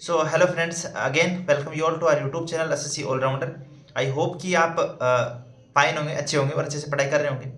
So hello friends, again welcome you all to our YouTube channel SSC allrounder. I hope कि आप fine होंगे, अच्छे होंगे और अच्छे से पढ़ाई कर रहे होंगे।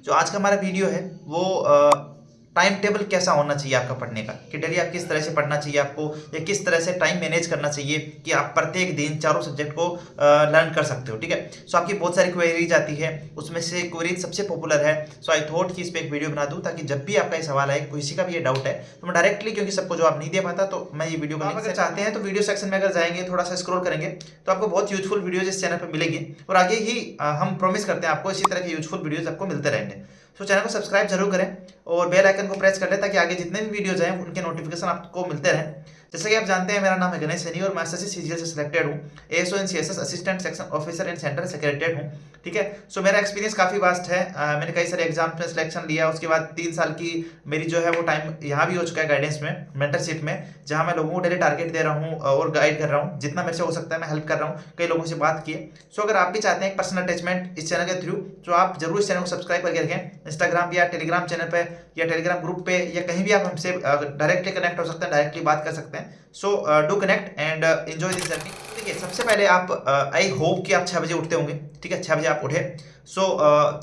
जो आज का हमारा वीडियो है वो टाइम टेबल कैसा होना चाहिए आपका पढ़ने का, कि डेली आप किस तरह से पढ़ना चाहिए आपको, या किस तरह से टाइम मैनेज करना चाहिए कि आप प्रत्येक दिन चारों सब्जेक्ट को लर्न कर सकते हो। ठीक है, सो आपकी बहुत सारी क्वेरीज आती है, उसमें से क्वेरीज सबसे पॉपुलर है। सो आई थॉट कि इस पर एक वीडियो बना दूं ताकि जब भी आपका ये सवाल आए, किसी का भी ये डाउट है, तो मैं डायरेक्टली, क्योंकि सबको जवाब नहीं दे पाता, तो मैं ये वीडियो को अगर चाहते हैं तो वीडियो सेक्शन में अगर जाएंगे, थोड़ा सा स्क्रॉल करेंगे, तो आपको बहुत यूजफुल वीडियोज इस चैनल पर मिलेगी। और आगे ही हम प्रॉमिस करते हैं आपको इसी तरह के यूजफुल वीडियोज आपको मिलते रहेंगे। तो चैनल को सब्सक्राइब जरूर करें और बेल आइकन को प्रेस कर लें ताकि आगे जितने भी वीडियोज आए उनके नोटिफिकेशन आपको मिलते रहें। जैसे कि आप जानते हैं, मेरा नाम है गणेश सैनी और मैं एसएससी सीजीएल से सिलेक्टेड हूँ। ASO and CSS assistant section officer and centre secretariat हूँ। ठीक है, सो मेरा एक्सपीरियंस काफ़ी वास्ट है। मैंने कई सारे एग्जाम्स में सिलेक्शन लिया, उसके बाद 3 साल की मेरी जो है वो टाइम यहाँ भी हो चुका है गाइडेंस में, मेंटरशिप में, जहाँ मैं लोगों को डेली टारगेट दे रहा हूँ और गाइड कर रहा हूँ। जितना मेरे से हो सकता है मैं हेल्प कर रहा हूँ, कई लोगों से बात की। सो अगर आप भी चाहते हैं एक पर्सनल अटैचमेंट इस चैनल के थ्रू, तो आप जरूर इस चैनल को सब्सक्राइब करके रखें। इंस्टाग्राम या टेलीग्राम चैनल पे या टेलीग्राम ग्रुप पे या कहीं भी आप हमसे डायरेक्टली कनेक्ट हो सकते हैं, डायरेक्टली बात कर सकते हैं। So do connect and enjoy this journey. देखिए, सबसे पहले आप आई होप कि आप 6 बजे उठते होंगे। ठीक है, 6 बजे आप उठे। सो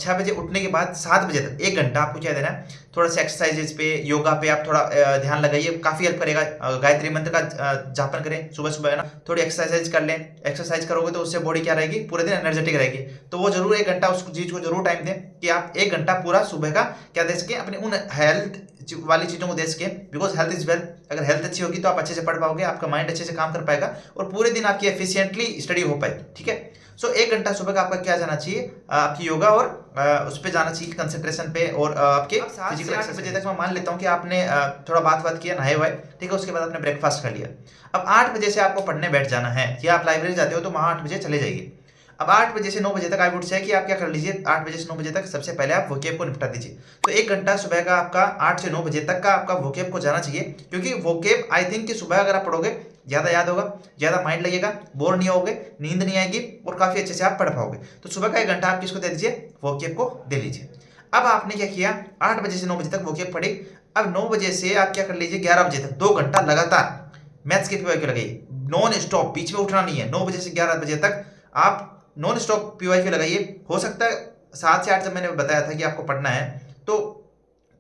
6 बजे उठने के बाद 7 बजे तक 1 घंटा आपको क्या देना है, थोड़ा सा एक्सरसाइजेज पे, योगा पे आप थोड़ा ध्यान लगाइए, काफ़ी हेल्प करेगा। गायत्री मंत्र का जापन करें सुबह सुबह, है ना, थोड़ी एक्सरसाइज कर लें। एक्सरसाइज करोगे तो उससे बॉडी क्या रहेगी, पूरे दिन एनर्जेटिक रहेगी। तो वो जरूर 1 घंटा उस चीज़ को जरूर टाइम दें कि आप 1 घंटा पूरा सुबह का क्या दे सके अपने उन हेल्थ वाली चीज़ों को दे सके। Because health is wealth. अगर हेल्थ अच्छी होगी तो आप अच्छे से पढ़ पाओगे, आपका माइंड अच्छे से काम कर पाएगा और पूरे दिन आपकी एफिशिएंटली स्टडी हो पाएगी। ठीक है, सो 1 घंटा सुबह का आपका क्या जाना चाहिए, आपकी योगा और उस पर जाना चाहिए, कंसंट्रेशन पे और आपके फिजिकल। 8 बजे तक मैं मान लेता हूँ कि आपने थोड़ा बात किया, नहाए हुए, ठीक है, उसके बाद आपने ब्रेकफास्ट कर लिया। अब 8 बजे से आपको पढ़ने बैठ जाना है, या आप लाइब्रेरी जाते हो तो वहाँ 8 बजे चले जाइए। अब 8 बजे से 9 बजे तक आई वुड से कि आप क्या कर लीजिए, 8 बजे से 9 बजे तक सबसे पहले आप वोकेब को निपटा दीजिए। तो 1 घंटा सुबह का आपका 8 से 9 बजे तक का आपका वोकेब को जाना चाहिए, क्योंकि वोकेब आई थिंक कि सुबह अगर आप पढ़ोगे ज़्यादा याद होगा, ज़्यादा माइंड लगेगा, बोर नहीं होगे, नींद नहीं आएगी और काफ़ी अच्छे से आप पढ़ पाओगे। तो सुबह का 1 घंटा आप किसको दे दीजिए, वोकेब को दे लीजिए। अब आपने क्या किया, 8 बजे से 9 बजे तक वोकेब पढ़ी। अब 9 बजे से आप क्या कर लीजिए, 11 बजे तक 2 घंटा लगातार मैथ्स के पीवाई क्यू लगाइए, नॉन स्टॉप, बीच में उठना नहीं है। 9 बजे से 11 बजे तक आप नॉन स्टॉप पीवाई क्यू लगाइए। हो सकता है 7 से 8 जब मैंने बताया था कि आपको पढ़ना है, तो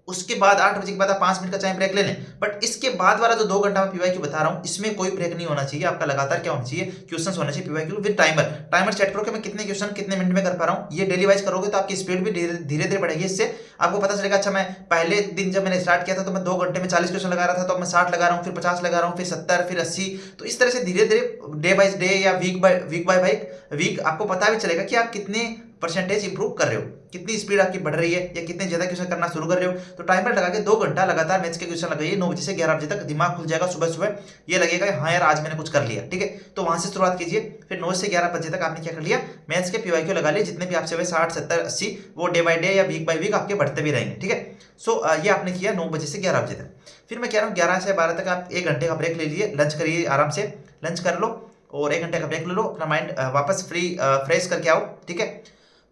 उसके बाद 8 बजे के बाद आप 5 मिनट का चाहे ब्रेक ले लें, बट इसके बाद वाला जो 2 घंटा मैं पीवाई क्यू बता रहा हूँ, इसमें कोई ब्रेक नहीं होना चाहिए। आपका लगातार क्या होना चाहिए, क्वेश्चंस होना चाहिए P Y Q with timer. Timer set करो कि मैं कितने क्वेश्चन कितने मिनट में कर पा रहा हूँ। ये डेली वाइज करोगे तो आपकी स्पीड भी धीरे धीरे बढ़ेगी। इससे आपको पता चलेगा, अच्छा मैं पहले दिन जब मैंने स्टार्ट किया था तो मैं 2 घंटे में 40 क्वेश्चन लगा रहा था, तो अब मैं 60 लगा रहा हूँ, फिर 50 लगा रहा हूँ, फिर 70, फिर 80। तो इस तरह से धीरे धीरे डे बाई डे या वीक बाय वीक आपको पता भी चलेगा कि आप कितने परसेंटेज इंप्रूव कर रहे हो, कितनी स्पीड आपकी बढ़ रही है, या कितने ज्यादा क्वेश्चन करना शुरू कर रहे हो। तो टाइमर लगा के 2 घंटा लगातार मैथ्स के क्वेश्चन लगाइए। 9 बजे से 11 बजे तक दिमाग खुल जाएगा। सुबह सुबह ये लगेगा हाँ यार आज मैंने कुछ कर लिया। ठीक है, तो वहां से शुरुआत कीजिए। फिर 9 से 11 बजे तक आपने क्या कर लिया, मैथ्स के पीवाईक्यू लगा लिए, जितने भी आपसे हुए 60, 70, 80, वो डे बाई डे या वीक बाई वीक आपके बढ़ते भी रहेंगे। ठीक है, सो ये आपने किया 9 बजे से 11 बजे तक। फिर मैं कह रहा हूँ 11 से 12 तक आप 1 घंटे का ब्रेक ले लीजिए, लंच करिए, आराम से लंच कर लो और 1 घंटे का ब्रेक ले लो, अपना माइंड वापस फ्रेश करके आओ। ठीक है,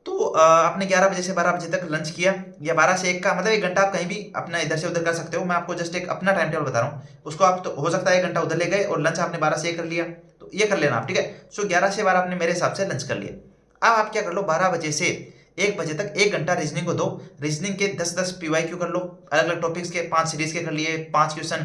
तो आपने 11 बजे से 12 बजे तक लंच किया, या 12 से 1 का मतलब 1 घंटा आप कहीं भी अपना इधर से उधर कर सकते हो। मैं आपको जस्ट एक अपना टाइम टेबल बता रहा हूँ, उसको आप तो हो सकता है 1 घंटा उधर ले गए और लंच आपने 12 से 1 कर लिया, तो ये कर लेना आप। ठीक है, सो 11 से 12 आपने मेरे हिसाब से लंच कर लिया। अब आप क्या कर लो, 12 बजे से 1 बजे तक 1 घंटा रीजनिंग को दो। रीजनिंग के 10-10 पीवाईक्यू कर लो, अलग अलग टॉपिक्स के, 5 सीरीज के कर लिए, 5 क्वेश्चन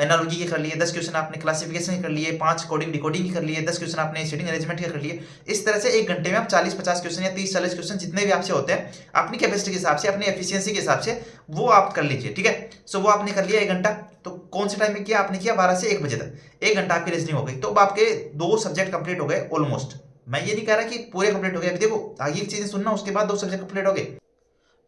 एनालॉजी के कर लिए, 10 क्वेश्चन आपने क्लासिफिकेशन के कर लिए, 5 कोडिंग डिकोडिंग के कर लिए, 10 क्वेश्चन आपने सीटिंग अरेंजमेंट के कर लिए। इस तरह से 1 घंटे में आप 40-50 क्वेश्चन या 30-40 क्वेश्चन जितने भी आपसे होते हैं, अपनी कैपेसिटी के हिसाब से, अपनी एफिशिएंसी के हिसाब से वो आप कर लीजिए। ठीक है, सो वो आपने कर लिया 1 घंटा। तो कौन से टाइम में किया आपने, किया 12 से 1 बजे तक, 1 घंटा आपकी रीजनिंग हो गई। तो अब आपके 2 सब्जेक्ट कंप्लीट हो गए ऑलमोस्ट। मैं ये नहीं कह रहा कि पूरे कंप्लीट हो गए, अभी देखो आगे की चीजें सुनना, उसके बाद 2 सब्जेक्ट कंप्लीट हो गए।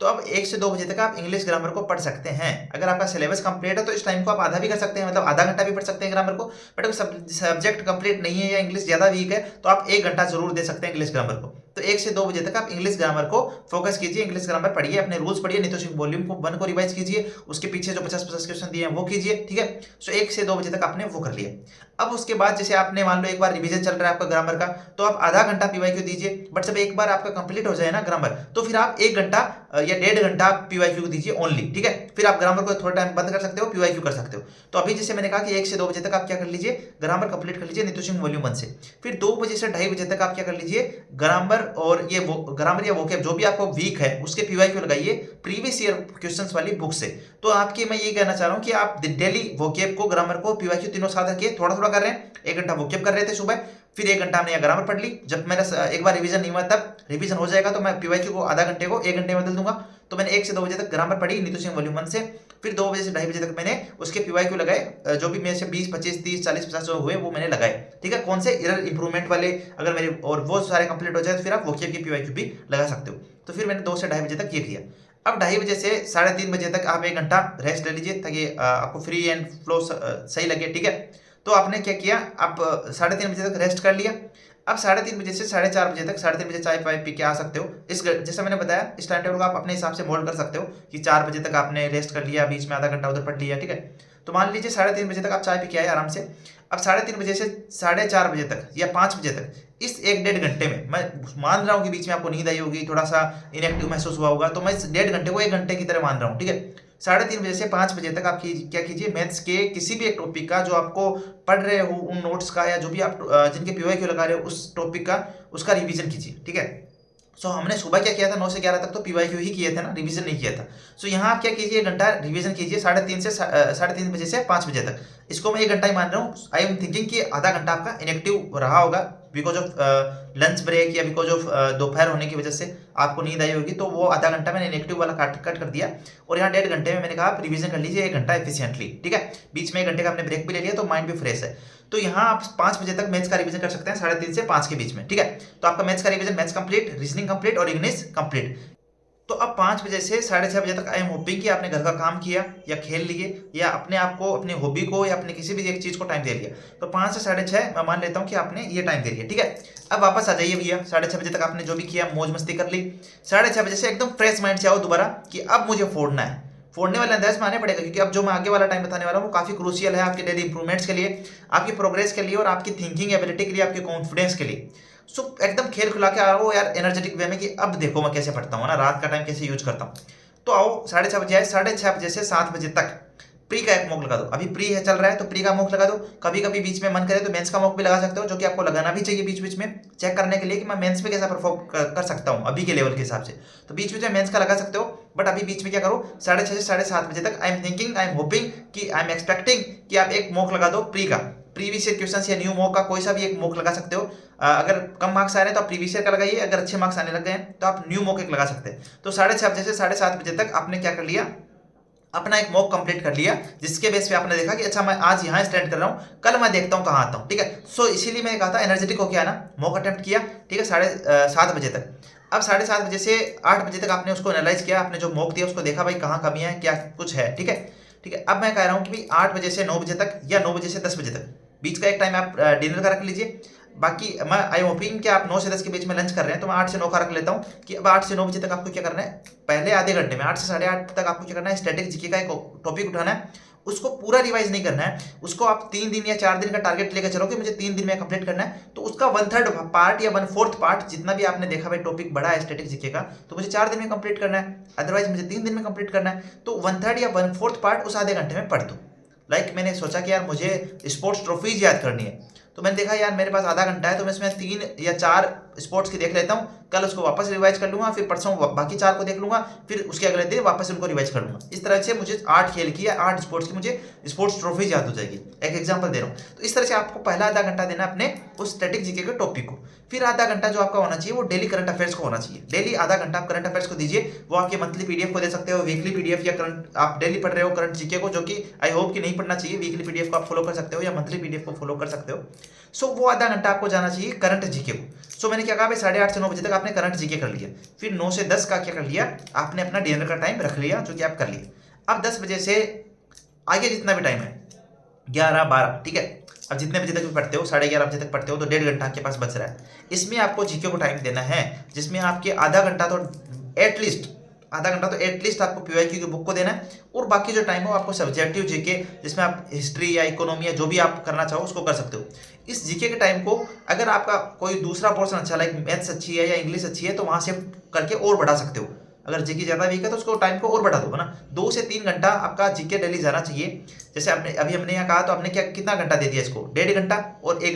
तो अब 1 से 2 बजे तक आप इंग्लिश ग्रामर को पढ़ सकते हैं। अगर आपका सिलेबस कंप्लीट है तो इस टाइम को आप आधा भी कर सकते हैं, मतलब आधा घंटा भी पढ़ सकते हैं ग्रामर को। बट अगर सब्जेक्ट कंप्लीट नहीं है या इंग्लिश ज्यादा वीक है, तो आप 1 घंटा जरूर दे सकते हैं इंग्लिश ग्रामर को। तो 1 से 2 बजे तक आप इंग्लिश ग्रामर को फोकस कीजिए, इंग्लिश ग्रामर पढ़िए, अपने रूल्स पढ़िए, नीतू सिंह वॉल्यूम को 1 को रिवाइज कीजिए, उसके पीछे जो 50-50 क्वेश्चन दिए हैं वो कीजिए, ठीक है। सो 1 से 2 बजे तक आपने वो कर लिया। अब उसके बाद जैसे आपने मान लो एक बार रिवीजन चल रहा है आपका ग्रामर का, तो आप आधा घंटा पीवाईक्यू दीजिए, बट जब एक बार आपका कंप्लीट हो जाए ना ग्रामर, तो फिर आप 1 घंटा या 1.5 घंटा पीवाईक्यू दीजिए ओनली, ठीक है। फिर आप ग्रामर को थोड़ा टाइम बंद कर सकते हो, पीवाईक्यू कर सकते हो। तो अभी जैसे मैंने कहा कि 1 से 2 बजे तक आप क्या कर लीजिए, ग्रामर कंप्लीट कर लीजिए नीतू सिंह वॉल्यूम 1 से। फिर 2 बजे से 2:30 बजे तक आप क्या कर लीजिए, ग्रामर और ये ग्रामर या वोकैब जो भी आपको वीक है उसके पीवाईक्यू लगाइए प्रीवियस ईयर क्वेश्चंस वाली बुक से। तो आपकी मैं ये कहना चाह रहा हूँ कि आप डेली वोकैब को, ग्रामर को, पीवाईक्यू तीनों साथ रखिए, थोड़ा थोड़ा कर रहे हैं। 1 घंटा वोकैब कर रहे थे सुबह, फिर 1 घंटा हमने ग्रामर पढ़ ली। जब मेरा एक बार रिवीजन नहीं हुआ तब रिवीजन हो जाएगा तो मैं पीवाईक्यू को आधा घंटे को 1 घंटे में बदल दूंगा। तो मैंने 1 से 2 बजे तक ग्रामर पढ़ी नीतू सिंह वॉल्यूम 1 से, फिर 2 बजे से 2:30 बजे तक मैंने उसके पीवाईक्यू लगाए, जो भी मेरे से 20, 25, 30, 40, 50 जो हुए वो मैंने लगाए, ठीक है। कौन से एरर इंप्रूवमेंट वाले अगर मेरे और वो सारे कंप्लीट हो जाए तो फिर आप वोकैब की पीवाईक्यू भी लगा सकते हो। तो फिर मैंने 2 से 2:30 बजे तक ये किया। अब 2:30 बजे से 3:30 बजे तक आप 1 घंटा रेस्ट ले लीजिए ताकि आपको फ्री एंड फ्लो सही लगे, ठीक है। तो आपने क्या किया, आप 3:30 बजे तक रेस्ट कर लिया। अब 3:30 बजे से 4:30 बजे तक, 3:30 बजे चाय पाय पी के आ सकते हो। इस जैसा मैंने बताया इस टाइम टेबल को आप अपने हिसाब से मोल्ड कर सकते हो कि 4 बजे तक आपने रेस्ट कर लिया, बीच में आधा घंटा उधर पढ़ लिया, ठीक है। तो मान लीजिए 3:30 बजे तक आप चाय पी के आए आराम से। अब 3:30 बजे से 4:30 बजे तक या 5 बजे तक, इस 1-1.5 घंटे में, मैं मान रहा हूँ कि बीच में आपको नींद आई होगी, थोड़ा सा इनएक्टिव महसूस हुआ होगा, तो मैं इस 1.5 घंटे को 1 घंटे की तरह मान रहा हूँ, ठीक है। 3:30 बजे से 5 बजे तक आप क्या कीजिए, मैथ्स के किसी भी एक टॉपिक का जो आपको पढ़ रहे हो उन नोट्स का, या जो भी आप जिनके पीवाईक्यू लगा रहे हो उस टॉपिक का, उसका रिवीजन कीजिए, ठीक है। सो हमने सुबह क्या किया था, 9 से 11 तक तो पीवाईक्यू ही किए थे ना, रिवीजन नहीं किया था। सो यहाँ आप क्या कीजिए, 1 घंटा रिवीजन कीजिए 3:30 बजे से 5 बजे तक। इसको मैं 1 घंटा ही मान रहा हूँ। आई एम थिंकिंग कि आधा घंटा आपका इनएक्टिव रहा होगा बिकॉज ऑफ लंच ब्रेक या बिकॉज ऑफ दोपहर होने की वजह से आपको नींद आई होगी, तो वो आधा घंटा मैंने इनएक्टिव वाला कट कर दिया। और यहाँ 1.5 घंटे में मैंने कहा आप रिवीजन कर लीजिए 1 घंटा एफिशिएंटली, ठीक है। बीच में 1 घंटे का आपने ब्रेक भी ले लिया तो माइंड भी फ्रेश है। तो यहाँ आप 5 बजे तक मैथ्स का रिवीजन कर सकते हैं, 3:30 से 5 के बीच में, ठीक है। तो आपका मैथ्स का revision, maths complete, reasoning complete और इंग्लिश कंप्लीट। तो अब 5 बजे से 6:30 बजे तक आई एम होपिंग कि आपने घर का काम किया या खेल लिए या अपने आप को, अपनी हॉबी को या अपने किसी भी एक चीज को टाइम दे लिया। तो 5 से 6:30 मैं मान लेता हूँ कि आपने ये टाइम दे लिया, ठीक है। अब वापस आ जाइए भैया, 6:30 बजे तक आपने जो भी किया मौज मस्ती कर ली। 6:30 बजे से एकदम फ्रेश माइंड से आओ दोबारा कि अब मुझे फोड़ना है। फोड़ने वाले अंदाज में आने पड़ेगा क्योंकि अब जो मैं आगे वाला टाइम बताने वाला हूँ वो काफी क्रूशियल है आपके डेली इंप्रूवमेंट्स के लिए, आपकी प्रोग्रेस के लिए और आपकी थिंकिंग एबिलिटी के लिए, आपके कॉन्फिडेंस के लिए। सो एकदम खेल खुला के आओ यार, एनर्जेटिक वे में कि अब देखो मैं कैसे पढ़ता हूँ ना, रात का टाइम कैसे यूज करता हूँ। तो आओ 6:30 बजे आए, 6:30 बजे से 7 बजे तक प्री का एक मॉक लगा दो। अभी प्री है चल रहा है तो प्री का मॉक लगा दो। कभी कभी बीच में मन करे तो मेंस का मॉक भी लगा सकते हो, जो कि आपको लगाना भी चाहिए बीच बीच में, चेक करने के लिए कि मैं मेंस में कैसा परफॉर्म कर सकता हूँ अभी के लेवल के हिसाब से। तो बीच बीच में मेंस का लगा सकते हो, बट अभी बीच में क्या करो, 6:30 से 7:30 बजे तक I am thinking, I am hoping कि आई एम एक्सपेक्टिंग कि आप एक मॉक लगा दो प्री का, प्रीवियस ईयर क्वेश्चंस या न्यू मॉक का कोई सा भी एक मॉक लगा सकते हो। अगर कम मार्क्स आ रहे हैं तो आप प्रीवियस ईयर का लगाइए, अगर अच्छे मार्क्स आने लग गए हैं तो आप न्यू मॉक एक लगा सकते हैं। तो 6:30 बजे से 7:30 बजे तक आपने क्या कर लिया, अपना एक मॉक कंप्लीट कर लिया, जिसके बेस पे आपने देखा कि अच्छा मैं आज यहाँ स्टैंड कर रहा हूँ, कल मैं देखता हूँ कहाँ आता हूँ, ठीक है। सो इसीलिए मैंने कहा था एनर्जेटिक हो क्या ना, मॉक अटेम्प्ट किया, ठीक है, 7:30 बजे तक। अब 7:30 बजे से 8 बजे तक आपने उसको एनालाइज किया, आपने जो मॉक दिया उसको देखा भाई कहाँ कमियां है, क्या कुछ है, ठीक है। ठीक है, अब मैं कह रहा हूँ कि भाई 8 बजे से 9 बजे तक या 9 बजे से 10 बजे तक बीच का एक टाइम आप डिनर का रख लीजिए। बाकी मैं आई होपिंग कि आप 9 से 10 के बीच में लंच कर रहे हैं, तो मैं 8 से 9 का रख लेता हूँ कि अब 8 से 9 बजे तक आपको क्या करना है, पहले आधे घंटे में 8 से 8:30 तक आपको क्या करना है, स्टैटिक जीके का एक टॉपिक उठाना है। उसको पूरा रिवाइज नहीं करना है, उसको आप 3 दिन या 4 दिन का टारगेट लेकर चलो कि मुझे 3 दिन में कंप्लीट करना है। तो उसका 1/3 पार्ट या 1/4 पार्ट जितना भी आपने देखा भाई टॉपिक बड़ा है स्टैटिक जीके का, तो मुझे 4 दिन में कंप्लीट करना है, अदरवाइज मुझे 3 दिन में कंप्लीट करना है। तो 1/3 या 1/4 पार्ट उस आधे घंटे में पढ़ दो। मैंने सोचा कि यार मुझे स्पोर्ट्स ट्रॉफीज याद करनी है, तो मैंने देखा यार मेरे पास आधा घंटा है, तो मैं इसमें 3 या 4 स्पोर्ट्स की देख लेता हूँ, कल उसको वापस रिवाइज कर लूंगा, फिर परसों बाकी 4 को देख लूंगा, फिर उसके अगले दिन वापस उनको रिवाइज कर लूंगा। इस तरह से मुझे 8 खेल की या 8 स्पोर्ट्स की मुझे स्पोर्ट्स ट्रॉफीज याद हो जाएगी। एक एग्जांपल दे रहा हूँ। तो इस तरह से आपको पहला आधा घंटा देना अपने उस स्टैटिक जीके के टॉपिक को, फिर आधा घंटा जो आपका होना चाहिए वो डेली करंट अफेयर्स को होना चाहिए। डेली आधा घंटा आप करंट अफेयर्स को दीजिए, वो आपके मंथली पीडीएफ को दे सकते हो, वीकली पीडीएफ या करंट आप डेली पढ़ रहे हो करंट जीके को, जो कि आई होप कि नहीं पढ़ना चाहिए, वीकली पीडीएफ को आप फॉलो कर सकते हो या मंथली पीडीएफ को फॉलो कर सकते हो। सो वो आधा घंटा आपको जाना चाहिए करंट जीके को। सो मैंने क्या कहा भाई 8:30 से 9 बजे तक आपने करंट जीके कर लिया, फिर 9 से 10 का क्या कर लिया, आपने अपना डिनर का टाइम रख लिया, जो कि आप कर लिए। अब 10 बजे से आगे जितना भी टाइम है 11, 12, ठीक है, अब जितने बजे तक भी पढ़ते हो, 11:30 बजे तक पढ़ते हो, तो 1.5 घंटा आपके पास बच रहा है। इसमें आपको जीके को टाइम देना है, जिसमें आपके आधा घंटा तो एटलीस्ट आपको पीवाईक्यू की बुक को देना है, और बाकी जो टाइम हो आपको सब्जेक्टिव जीके, जिसमें आप हिस्ट्री या इकोनॉमी या जो भी आप करना चाहो उसको कर सकते हो। इस जीके के टाइम को अगर आपका कोई दूसरा पोर्शन अच्छा, लाइक मैथ्स अच्छी है या इंग्लिश अच्छी है, तो वहां से करके और बढ़ा सकते हो। अगर जीके ज्यादा वीक है तो उसको टाइम को और बढ़ा दो, है ना। 2 से 3 घंटा आपका जीके डेली जाना चाहिए। जैसे आपने अभी हमने यहाँ कहा, तो हमने कितना घंटा दे दिया इसको, 1.5 घंटा और एक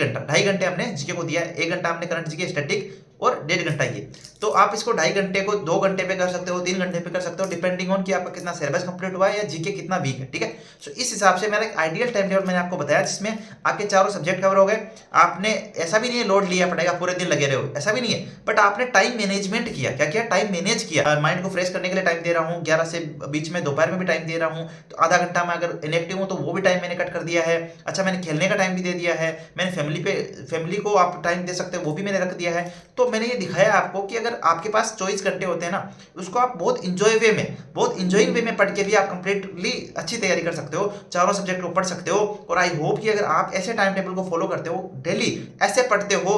घंटा, 2.5 घंटे हमने जीके को दिया। 1 घंटा हमने करंट जीके स्टैटिक और 1.5 घंटा ये। तो आप इसको 2.5 घंटे को 2 घंटे पे कर सकते हो, 3 घंटे पे कर सकते हो, डिपेंडिंग ऑन कि आपका कितना सिलेबस कंप्लीट हुआ है या जीके कितना वीक है, ठीक है। सो इस हिसाब से मेरा एक आइडियल टाइम टेबल मैंने आपको बताया, जिसमें आपके चारों सब्जेक्ट कवर हो गए। आपने ऐसा भी नहीं है लोड लिया पड़ेगा पूरे दिन लगे रहे हो, ऐसा भी नहीं है, बट आपने टाइम मैनेजमेंट किया। क्या किया? टाइम मैनेज किया। माइंड को फ्रेश करने के लिए टाइम दे रहा हूँ, 11 से बीच में दोपहर में भी टाइम दे रहा हूँ, तो आधा घंटा में अगर इनएक्टिव हूँ तो वो भी टाइम मैंने कट कर दिया है। अच्छा, मैंने खेलने का टाइम भी दे दिया है, मैंने फैमिली को आप टाइम दे सकते हो, वो भी मैंने रख दिया है। तो मैंने ये दिखाया आपको कि अगर आपके पास 24 घंटे होते हैं ना, उसको आप बहुत इंजॉइंग वे में पढ़ के भी आप कंप्लीटली अच्छी तैयारी कर सकते हो, चारों सब्जेक्ट को पढ़ सकते हो। और आई होप कि अगर आप ऐसे टाइम टेबल को फॉलो करते हो, डेली ऐसे पढ़ते हो,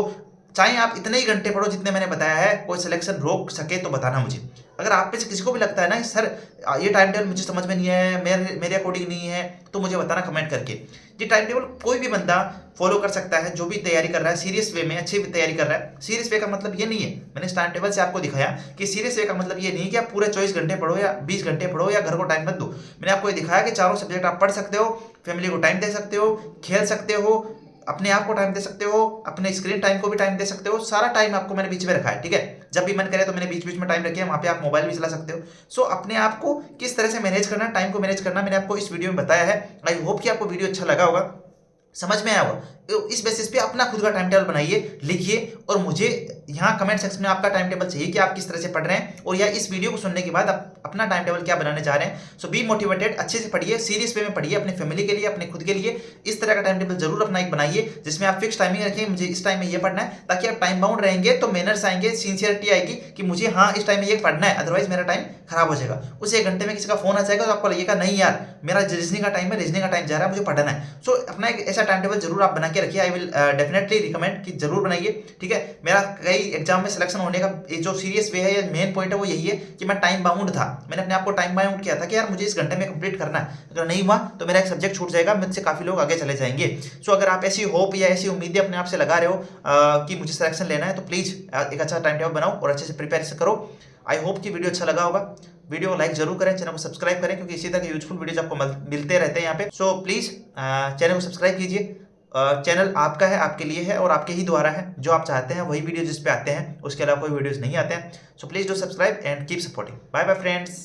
चाहे आप इतने ही घंटे पढ़ो जितने मैंने बताया है, कोई सिलेक्शन रोक सके तो बताना मुझे। अगर आप में से किसी को भी लगता है ना सर ये टाइम टेबल मुझे समझ में नहीं है, मेरे अकॉर्डिंग नहीं है, तो मुझे बताना कमेंट करके। ये टाइम टेबल कोई भी बंदा फॉलो कर सकता है, जो भी तैयारी कर रहा है सीरियस वे में, अच्छी तैयारी कर रहा है। सीरियस वे का मतलब ये नहीं है, मैंने इस टाइम टेबल से आपको दिखाया कि सीरियस वे का मतलब ये नहीं कि आप पूरे 24 घंटे पढ़ो या 20 घंटे पढ़ो या घर को टाइम मत दो। मैंने आपको ये दिखाया कि चारों सब्जेक्ट आप पढ़ सकते हो, फैमिली को टाइम दे सकते हो, खेल सकते हो, अपने आप को टाइम दे सकते हो, अपने स्क्रीन टाइम को भी टाइम दे सकते हो। सारा टाइम आपको मैंने बीच में रखा है, ठीक है। जब भी मन करे तो मैंने बीच बीच में टाइम रखे हैं, वहां पे आप मोबाइल भी चला सकते हो। सो अपने आप को किस तरह से मैनेज करना, टाइम को मैनेज करना, मैंने आपको इस वीडियो में बताया है। आई होप कि आपको वीडियो अच्छा लगा होगा, समझ में आया होगा। तो इस बेसिस पे अपना खुद का टाइम टेबल बनाइए, लिखिए, और मुझे यहाँ कमेंट सेक्शन में आपका टाइम टेबल चाहिए कि आप किस तरह से पढ़ रहे हैं, और या इस वीडियो को सुनने के बाद आप अपना टाइम टेबल क्या बनाने जा रहे हैं। सो बी मोटिवेटेड, अच्छे से पढ़िए, सीरियस वे में पढ़िए, अपनी फैमिली के लिए, अपने खुद के लिए। इस तरह का टाइम टेबल जरूर अपना एक बनाइए, जिसमें आप फिक्स टाइमिंग रखिए, मुझे इस टाइम में ये पढ़ना है, ताकि आप टाइम बाउंड रहेंगे तो मैनर्स आएंगे, सिंसियरिटी आएगी कि मुझे हाँ इस टाइम में ये पढ़ना है, अदरवाइज मेरा टाइम खराब हो जाएगा। उस 1 घंटे में किसी का फोन आ जाएगा तो आपको लगेगा नहीं यार मेरा रीजनिंग का टाइम है, रीजनिंग का टाइम जा रहा है, मुझे पढ़ना है। सो अपना एक ऐसा टाइम टेबल जरूर आप बना के रखिए। आई विल डेफिनेटली रिकमेंड कि जरूर बनाइए, ठीक है। मेरा कई एग्जाम में सिलेक्शन होने का जो सीरियस वे है या मेन पॉइंट है वो यही है कि मैं टाइम बाउंड था। मैंने अपने आप को टाइम बाउंड किया था कि यार मुझे इस घंटे में कंप्लीट करना है, अगर नहीं हुआ तो मेरा एक सब्जेक्ट छूट जाएगा, मुझसे काफी लोग आगे चले जाएंगे। सो अगर आप ऐसी होप या ऐसी उम्मीदें अपने आप से लगा रहे हो कि मुझे सिलेक्शन लेना है, तो प्लीज एक अच्छा टाइम टेबल बनाओ और अच्छे से प्रिपेयर करो। आई होप कि वीडियो अच्छा लगा होगा। वीडियो को लाइक जरूर करें, चैनल को सब्सक्राइब करें, क्योंकि इसी तरह के यूजफुल वीडियोज आपको मिलते रहते हैं यहाँ पे। सो प्लीज चैनल को सब्सक्राइब कीजिए। चैनल आपका है, आपके लिए है और आपके ही द्वारा है। जो आप चाहते हैं वही वीडियो जिस पे आते हैं, उसके अलावा कोई वीडियोस नहीं आते हैं। So please do subscribe and keep supporting. Bye bye friends.